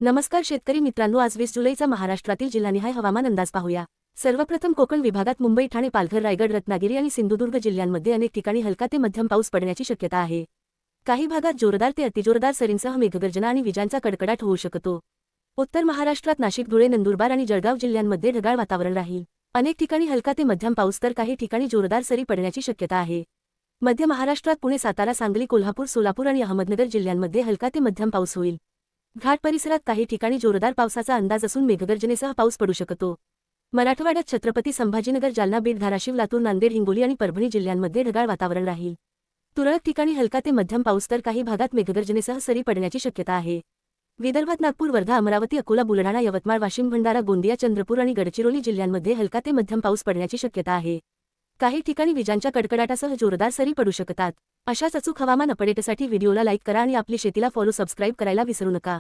नमस्कार शेतकरी मित्रांनो, आज 20 जुलैचा महाराष्ट्रातील जिल्हानिहाय हवामान अंदाज पाहूया। सर्वप्रथम कोकण विभागात मुंबई, ठाणे, पालघर, रायगड, रत्नागिरी आणि सिंधुदुर्ग जिल्ह्यांमध्ये अनेक ठिकाणी हलका ते मध्यम पाऊस पडण्याची शक्यता आहे। काही भागात जोरदार ते अतिजोरदार सरींसह मेघगर्जना आणि विजांचा कडकडाट होऊ शकतो। उत्तर महाराष्ट्रात नाशिक, धुळे, नंदुरबार आणि जळगाव जिल्ह्यांमध्ये ढगाळ वातावरण राहील। अनेक ठिकाणी हलका ते मध्यम पाऊस तर काही ठिकाणी जोरदार सरी पडण्याची शक्यता आहे। मध्य महाराष्ट्रात पुणे, सातारा, सांगली, कोल्हापूर, सोलापूर आणि अहमदनगर जिल्ह्यांमध्ये हलका ते मध्यम पाऊस होईल। घाट परिसरात काही ठिकाणी जोरदार पावसाचा अंदाज असून मेघगर्जनेसह पाऊस पडू शकतो। मराठवाड्यात छत्रपती संभाजीनगर, जालना, बीड, धाराशिव, लातूर, नांदेड, हिंगोली आणि परभणी जिल्ह्यांमध्ये ढगाळ वातावरण राहील। तुरळक ठिकाणी हलका ते मध्यम पाऊस तर काही भागात मेघगर्जनेसह सरी पडण्याची शक्यता आहे। विदर्भात नागपूर, वर्धा, अमरावती, अकोला, बुलढाणा, यवतमाळ, वाशिम, भंडारा, गोंदिया, चंद्रपूर आणि गडचिरोली जिल्ह्यांमध्ये हलका ते मध्यम पाऊस पडण्याची शक्यता आहे। काही ठिकाणी विजांच्या कडकडाटासह जोरदार सरी पडू शकतात। अशाच अचूक हवामान अपडेटसाठी व्हिडिओला लाईक करा आणि आपली शेतीला फॉलो सबस्क्राईब करायला विसरू नका।